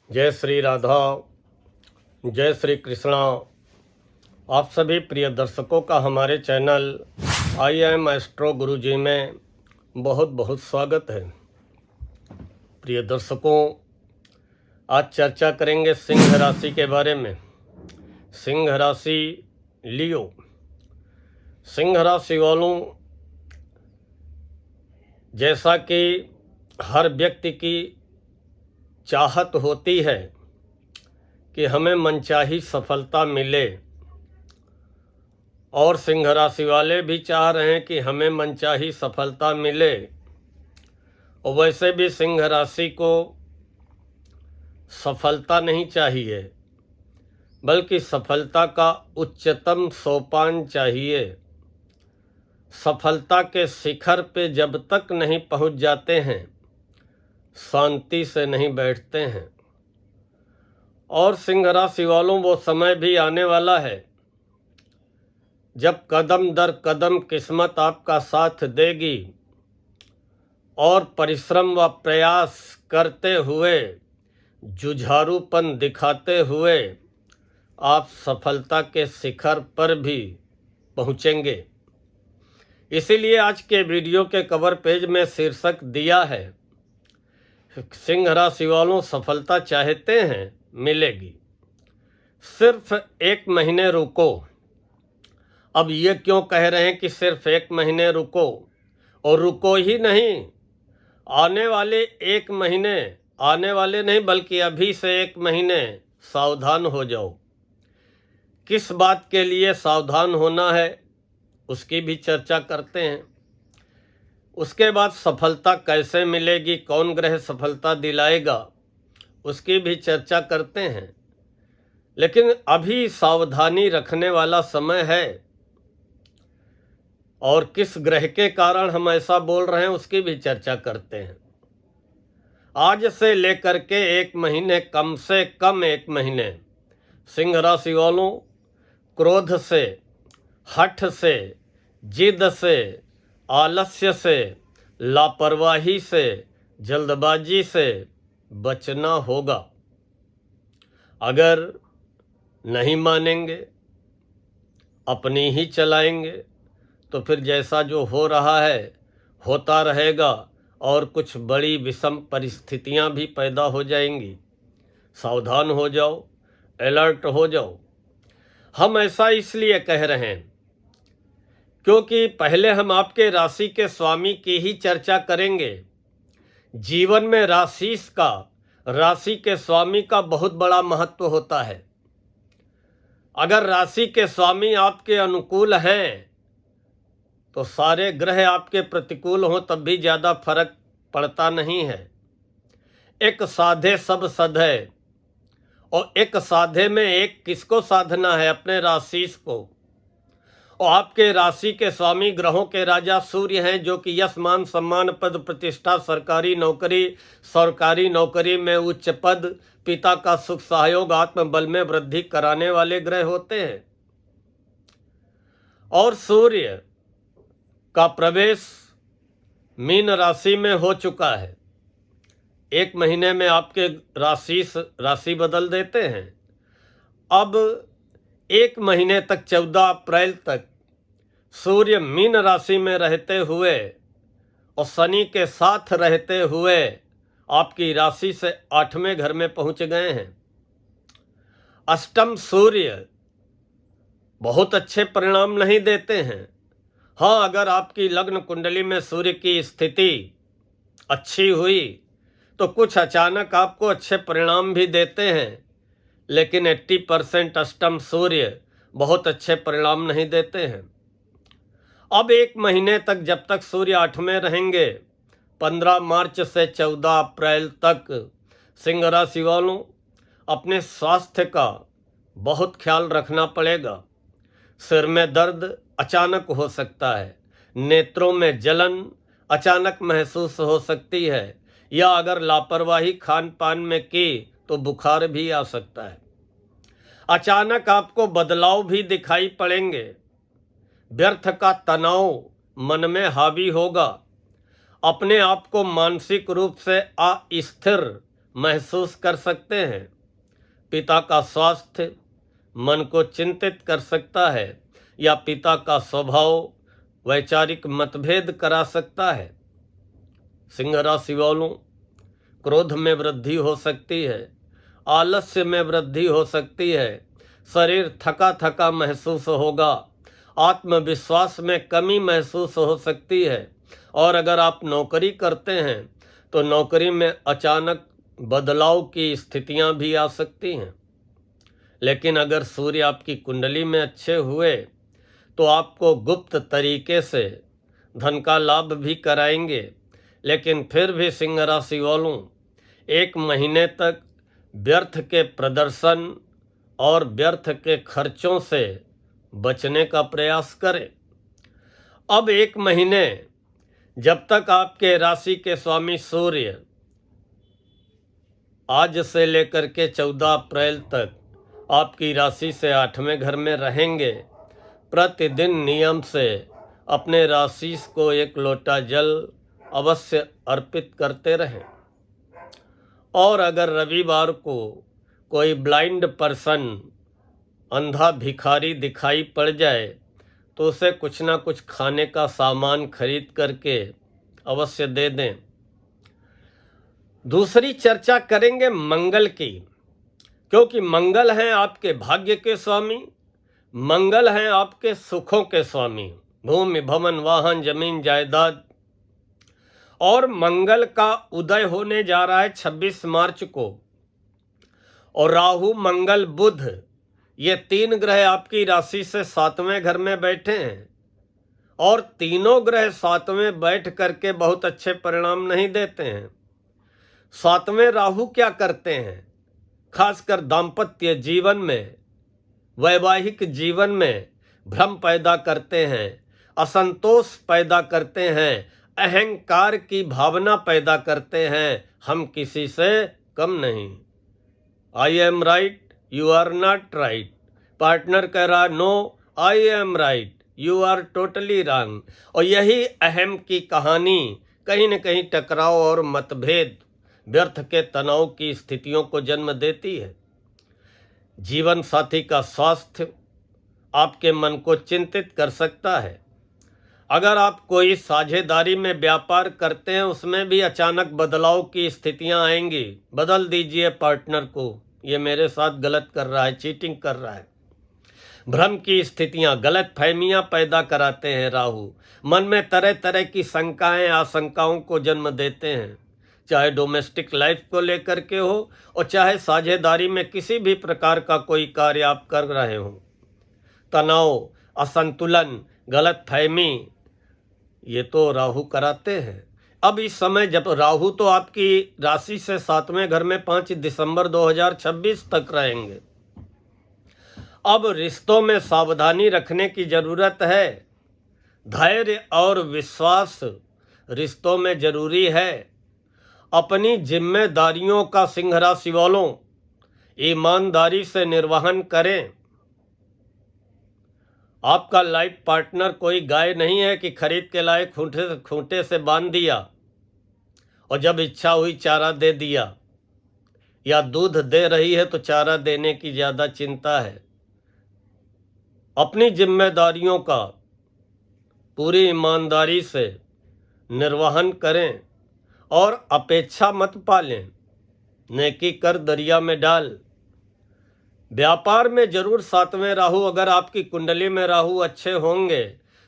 जय श्री राधा, जय श्री कृष्णा। आप सभी प्रिय दर्शकों का हमारे चैनल आई एम एस्ट्रो गुरुजी में बहुत बहुत स्वागत है। प्रिय दर्शकों, आज चर्चा करेंगे सिंह राशि के बारे में। सिंह राशि लियो। सिंह राशि वालों, जैसा कि हर व्यक्ति की चाहत होती है कि हमें मनचाही सफलता मिले, और सिंह राशि वाले भी चाह रहे हैं कि हमें मनचाही सफलता मिले। और वैसे भी सिंह राशि को सफलता नहीं चाहिए, बल्कि सफलता का उच्चतम सोपान चाहिए। सफलता के शिखर पे जब तक नहीं पहुंच जाते हैं, शांति से नहीं बैठते हैं। और सिंह राशि वालों, वो समय भी आने वाला है जब कदम दर कदम किस्मत आपका साथ देगी, और परिश्रम व प्रयास करते हुए, जुझारूपन दिखाते हुए आप सफलता के शिखर पर भी पहुँचेंगे। इसीलिए आज के वीडियो के कवर पेज में शीर्षक दिया है, सिंह राशि वालों सफलता चाहते हैं, मिलेगी। सिर्फ 1 महीने रुको। अब ये क्यों कह रहे हैं कि सिर्फ 1 महीने रुको? और रुको ही नहीं, आने वाले 1 महीने, आने वाले नहीं बल्कि अभी से 1 महीने सावधान हो जाओ। किस बात के लिए सावधान होना है उसकी भी चर्चा करते हैं। उसके बाद सफलता कैसे मिलेगी, कौन ग्रह सफलता दिलाएगा, उसकी भी चर्चा करते हैं। लेकिन अभी सावधानी रखने वाला समय है, और किस ग्रह के कारण हम ऐसा बोल रहे हैं उसकी भी चर्चा करते हैं। आज से लेकर के 1 महीने, कम से कम 1 महीने, सिंह राशि वालों क्रोध से, हठ से, जिद से, आलस्य से, लापरवाही से, जल्दबाजी से बचना होगा। अगर नहीं मानेंगे, अपनी ही चलाएंगे, तो फिर जैसा जो हो रहा है होता रहेगा, और कुछ बड़ी विषम परिस्थितियां भी पैदा हो जाएंगी। सावधान हो जाओ, अलर्ट हो जाओ। हम ऐसा इसलिए कह रहे हैं क्योंकि पहले हम आपके राशि के स्वामी की ही चर्चा करेंगे। जीवन में राशि के स्वामी का बहुत बड़ा महत्व होता है। अगर राशि के स्वामी आपके अनुकूल हैं तो सारे ग्रह आपके प्रतिकूल हों तब भी ज़्यादा फर्क पड़ता नहीं है। एक साधे सब सधे, और एक साधे में एक किसको साधना है? अपने राशि को। और आपके राशि के स्वामी ग्रहों के राजा सूर्य हैं, जो कि यश मान सम्मान पद प्रतिष्ठा, सरकारी नौकरी में उच्च पद, पिता का सुख सहयोग, आत्मबल में वृद्धि कराने वाले ग्रह होते हैं। और सूर्य का प्रवेश मीन राशि में हो चुका है। 1 महीने में आपके राशि बदल देते हैं। अब 1 महीने तक 14 अप्रैल तक सूर्य मीन राशि में रहते हुए और शनि के साथ रहते हुए आपकी राशि से 8वें घर में पहुंच गए हैं। अष्टम सूर्य बहुत अच्छे परिणाम नहीं देते हैं। हाँ, अगर आपकी लग्न कुंडली में सूर्य की स्थिति अच्छी हुई तो कुछ अचानक आपको अच्छे परिणाम भी देते हैं, लेकिन 80% अष्टम सूर्य बहुत अच्छे परिणाम नहीं देते हैं। अब 1 महीने तक, जब तक सूर्य 8वें रहेंगे, 15 मार्च से 14 अप्रैल तक, सिंह राशि वालों अपने स्वास्थ्य का बहुत ख्याल रखना पड़ेगा। सिर में दर्द अचानक हो सकता है, नेत्रों में जलन अचानक महसूस हो सकती है, या अगर लापरवाही खान पान में की तो बुखार भी आ सकता है। अचानक आपको बदलाव भी दिखाई पड़ेंगे। व्यर्थ का तनाव मन में हावी होगा। अपने आप को मानसिक रूप से अस्थिर महसूस कर सकते हैं। पिता का स्वास्थ्य मन को चिंतित कर सकता है या पिता का स्वभाव वैचारिक मतभेद करा सकता है। सिंह राशि वालों, क्रोध में वृद्धि हो सकती है, आलस्य में वृद्धि हो सकती है, शरीर थका थका महसूस होगा, आत्मविश्वास में कमी महसूस हो सकती है। और अगर आप नौकरी करते हैं तो नौकरी में अचानक बदलाव की स्थितियां भी आ सकती हैं। लेकिन अगर सूर्य आपकी कुंडली में अच्छे हुए तो आपको गुप्त तरीके से धन का लाभ भी कराएंगे। लेकिन फिर भी सिंह राशि वालों, 1 महीने तक व्यर्थ के प्रदर्शन और व्यर्थ के खर्चों से बचने का प्रयास करें। अब 1 महीने जब तक आपके राशि के स्वामी सूर्य आज से लेकर के 14 अप्रैल तक आपकी राशि से 8वें घर में रहेंगे, प्रतिदिन नियम से अपने राशि को 1 लोटा जल अवश्य अर्पित करते रहें। और अगर रविवार को कोई ब्लाइंड पर्सन, अंधा भिखारी दिखाई पड़ जाए तो उसे कुछ ना कुछ खाने का सामान खरीद करके अवश्य दे दें। दूसरी चर्चा करेंगे मंगल की, क्योंकि मंगल हैं आपके भाग्य के स्वामी, मंगल हैं आपके सुखों के स्वामी, भूमि भवन वाहन जमीन जायदाद। और मंगल का उदय होने जा रहा है 26 मार्च को। और राहु मंगल बुध ये 3 ग्रह आपकी राशि से 7वें घर में बैठे हैं। और तीनों ग्रह 7वें बैठ करके बहुत अच्छे परिणाम नहीं देते हैं। 7वें राहु क्या करते हैं? खासकर दाम्पत्य जीवन में, वैवाहिक जीवन में भ्रम पैदा करते हैं, असंतोष पैदा करते हैं, अहंकार की भावना पैदा करते हैं, हम किसी से कम नहीं। I am right, you are not right. Partner कह रहा no, I am right, you are totally wrong. और यही अहम की कहानी कहीं न कहीं टकराव और मतभेद, व्यर्थ के तनाव की स्थितियों को जन्म देती है। जीवन साथी का स्वास्थ्य आपके मन को चिंतित कर सकता है। अगर आप कोई साझेदारी में व्यापार करते हैं उसमें भी अचानक बदलाव की स्थितियां आएंगी। बदल दीजिए पार्टनर को, ये मेरे साथ गलत कर रहा है, चीटिंग कर रहा है। भ्रम की स्थितियां, गलत फहमियां पैदा कराते हैं राहु। मन में तरह तरह की शंकाएं, आशंकाओं को जन्म देते हैं, चाहे डोमेस्टिक लाइफ को लेकर के हो और चाहे साझेदारी में किसी भी प्रकार का कोई कार्य आप कर रहे हो। तनाव, असंतुलन, गलत फहमी, ये तो राहु कराते हैं। अब इस समय जब राहु तो आपकी राशि से 7वें घर में 5 दिसंबर 2026 तक रहेंगे। अब रिश्तों में सावधानी रखने की जरूरत है। धैर्य और विश्वास रिश्तों में जरूरी है। अपनी जिम्मेदारियों का सिंह राशि वालों ईमानदारी से निर्वहन करें। आपका लाइफ पार्टनर कोई गाय नहीं है कि खरीद के लाए खूंटे से बांध दिया और जब इच्छा हुई चारा दे दिया, या दूध दे रही है तो चारा देने की ज़्यादा चिंता है। अपनी जिम्मेदारियों का पूरी ईमानदारी से निर्वहन करें और अपेक्षा मत पालें। नेकी कर दरिया में डाल। व्यापार में जरूर 7वें राहु, अगर आपकी कुंडली में राहु अच्छे होंगे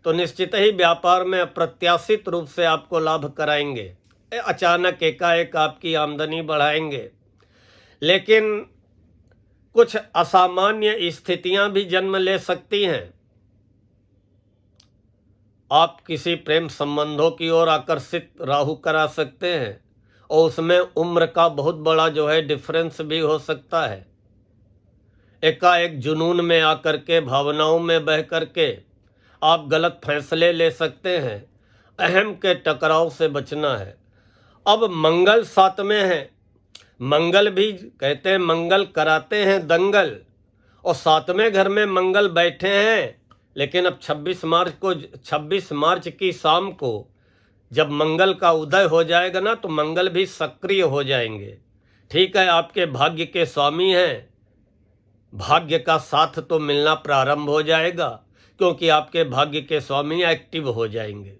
तो निश्चित ही व्यापार में अप्रत्याशित रूप से आपको लाभ कराएंगे। अचानक एकाएक आपकी आमदनी बढ़ाएंगे। लेकिन कुछ असामान्य स्थितियां भी जन्म ले सकती हैं। आप किसी प्रेम संबंधों की ओर आकर्षित राहु करा सकते हैं और उसमें उम्र का बहुत बड़ा जो है डिफरेंस भी हो सकता है। एकाएक जुनून में आकर के, भावनाओं में बह करके आप गलत फैसले ले सकते हैं। अहम के टकराव से बचना है। अब मंगल 7वें है। मंगल भी कहते हैं मंगल कराते हैं दंगल, और 7वें घर में मंगल बैठे हैं। लेकिन अब 26 मार्च की शाम को जब मंगल का उदय हो जाएगा ना, तो मंगल भी सक्रिय हो जाएंगे। ठीक है, आपके भाग्य के स्वामी हैं, भाग्य का साथ तो मिलना प्रारंभ हो जाएगा, क्योंकि आपके भाग्य के स्वामी एक्टिव हो जाएंगे।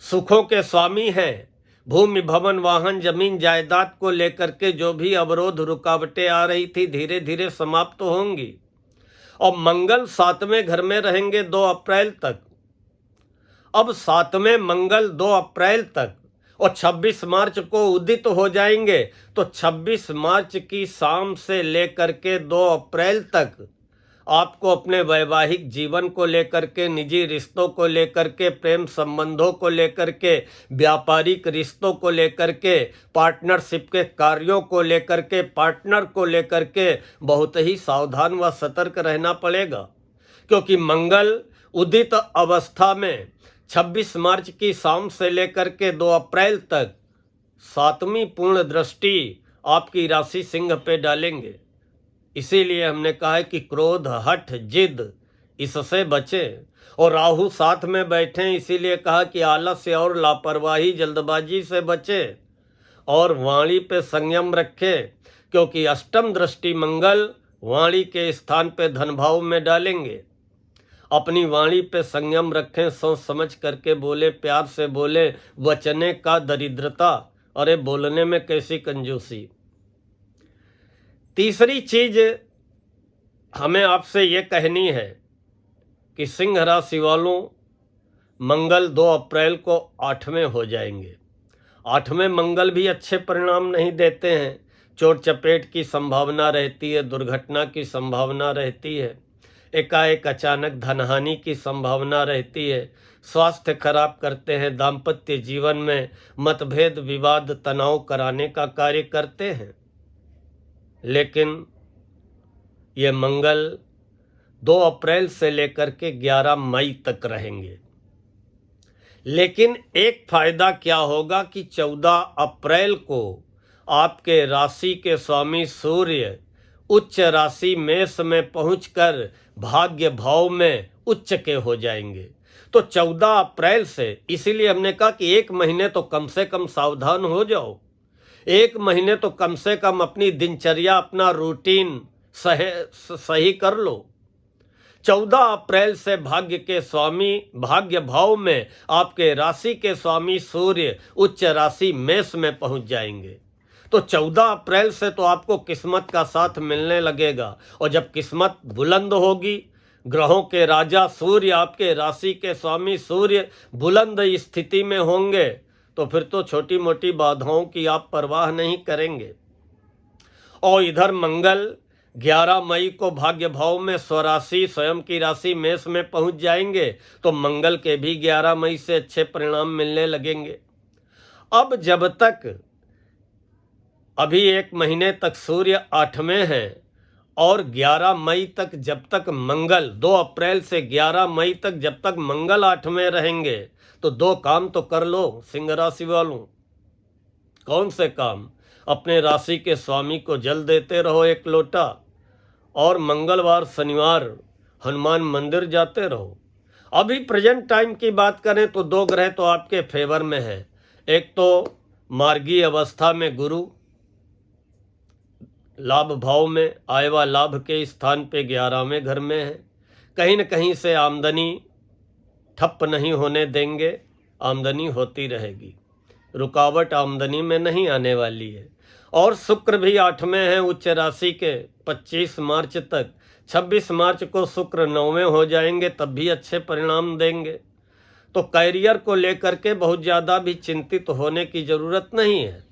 सुखों के स्वामी हैं, भूमि भवन वाहन जमीन जायदाद को लेकर के जो भी अवरोध रुकावटें आ रही थी धीरे धीरे समाप्त होंगी। और मंगल 7वें घर में रहेंगे 2 अप्रैल तक। अब 7वें मंगल 2 अप्रैल तक और 26 मार्च को उदित हो जाएंगे, तो 26 मार्च की शाम से लेकर के 2 अप्रैल तक आपको अपने वैवाहिक जीवन को लेकर के, निजी रिश्तों को लेकर के, प्रेम संबंधों को लेकर के, व्यापारिक रिश्तों को लेकर के, पार्टनरशिप के कार्यों को लेकर के, पार्टनर को लेकर के बहुत ही सावधान व सतर्क रहना पड़ेगा। क्योंकि मंगल उदित अवस्था में 26 मार्च की शाम से लेकर के 2 अप्रैल तक 7वीं पूर्ण दृष्टि आपकी राशि सिंह पे डालेंगे। इसीलिए हमने कहा है कि क्रोध, हठ, जिद इससे बचें। और राहु साथ में बैठे, इसीलिए कहा कि आलस्य और लापरवाही, जल्दबाजी से बचें और वाणी पे संयम रखें, क्योंकि अष्टम दृष्टि मंगल वाणी के स्थान पे धन भाव में डालेंगे। अपनी वाणी पे संयम रखें, सोच समझ करके बोले, प्यार से बोले, वचने का दरिद्रता, अरे बोलने में कैसी कंजूसी। तीसरी चीज हमें आपसे ये कहनी है कि सिंह राशि वालों, मंगल 2 अप्रैल को 8वें हो जाएंगे। 8वें मंगल भी अच्छे परिणाम नहीं देते हैं, चोट चपेट की संभावना रहती है, दुर्घटना की संभावना रहती है, एकाएक अचानक धनहानि की संभावना रहती है, स्वास्थ्य खराब करते हैं, दाम्पत्य जीवन में मतभेद, विवाद, तनाव कराने का कार्य करते हैं। लेकिन ये मंगल 2 अप्रैल से लेकर के 11 मई तक रहेंगे। लेकिन एक फायदा क्या होगा कि 14 अप्रैल को आपके राशि के स्वामी सूर्य उच्च राशि मेष में पहुंचकर भाग्य भाव में उच्च के हो जाएंगे। तो 14 अप्रैल से, इसीलिए हमने कहा कि 1 महीने तो कम से कम सावधान हो जाओ। 1 महीने तो कम से कम अपनी दिनचर्या, अपना रूटीन सही कर लो। 14 अप्रैल से भाग्य के स्वामी भाग्य भाव में आपके राशि के स्वामी सूर्य उच्च राशि मेष में पहुंच जाएंगे। तो 14 अप्रैल से तो आपको किस्मत का साथ मिलने लगेगा। और जब किस्मत बुलंद होगी, ग्रहों के राजा सूर्य, आपके राशि के स्वामी सूर्य बुलंद स्थिति में होंगे, तो फिर तो छोटी मोटी बाधाओं की आप परवाह नहीं करेंगे। और इधर मंगल 11 मई को भाग्य भाव में स्वराशि स्वयं की राशि मेष में पहुंच जाएंगे, तो मंगल के भी 11 मई से अच्छे परिणाम मिलने लगेंगे। अब जब तक अभी 1 महीने तक सूर्य 8वें हैं और 11 मई तक, जब तक मंगल 2 अप्रैल से 11 मई तक जब तक मंगल 8वें रहेंगे, तो 2 काम तो कर लो सिंह राशि वालों। कौन से काम? अपने राशि के स्वामी को जल देते रहो 1 लोटा, और मंगलवार शनिवार हनुमान मंदिर जाते रहो। अभी प्रेजेंट टाइम की बात करें तो 2 ग्रह तो आपके फेवर में है। एक तो मार्गीय अवस्था में गुरु लाभ भाव में, आय व लाभ के स्थान पे 11वें घर में है। कहीं न कहीं से आमदनी ठप नहीं होने देंगे, आमदनी होती रहेगी, रुकावट आमदनी में नहीं आने वाली है। और शुक्र भी 8वें है उच्च राशि के 25 मार्च तक। 26 मार्च को शुक्र 9वें हो जाएंगे, तब भी अच्छे परिणाम देंगे। तो कैरियर को लेकर के बहुत ज़्यादा भी चिंतित होने की ज़रूरत नहीं है।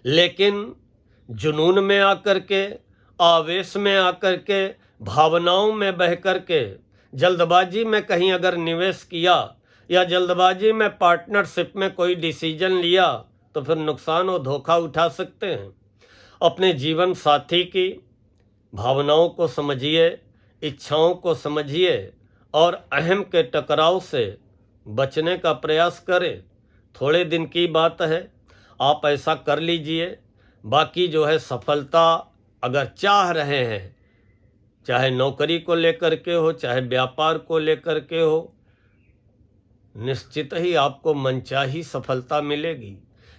लेकिन जुनून में आकर के, आवेश में आकर के, भावनाओं में बह कर के, जल्दबाजी में कहीं अगर निवेश किया या जल्दबाजी में पार्टनरशिप में कोई डिसीजन लिया, तो फिर नुकसान और धोखा उठा सकते हैं। अपने जीवन साथी की भावनाओं को समझिए, इच्छाओं को समझिए और अहम के टकराव से बचने का प्रयास करें। थोड़े दिन की बात है, आप ऐसा कर लीजिए। बाकी जो है सफलता अगर चाह रहे हैं, चाहे नौकरी को लेकर के हो, चाहे व्यापार को लेकर के हो, निश्चित ही आपको मनचाही सफलता मिलेगी।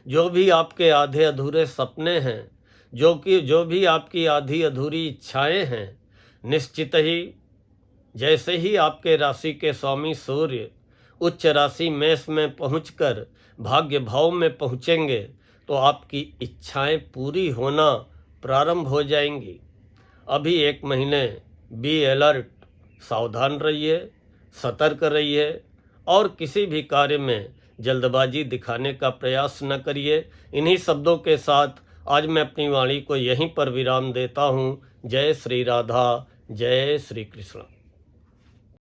जो भी आपके आधे अधूरे सपने हैं, जो भी आपकी आधी अधूरी इच्छाएं हैं, निश्चित ही जैसे ही आपके राशि के स्वामी सूर्य उच्च राशि मेष में पहुंचकर भाग्य भाव में पहुंचेंगे तो आपकी इच्छाएं पूरी होना प्रारंभ हो जाएंगी। अभी एक महीने बी अलर्ट, सावधान रहिए, सतर्क रहिए और किसी भी कार्य में जल्दबाजी दिखाने का प्रयास न करिए। इन्हीं शब्दों के साथ आज मैं अपनी वाणी को यहीं पर विराम देता हूँ। जय श्री राधा, जय श्री कृष्ण।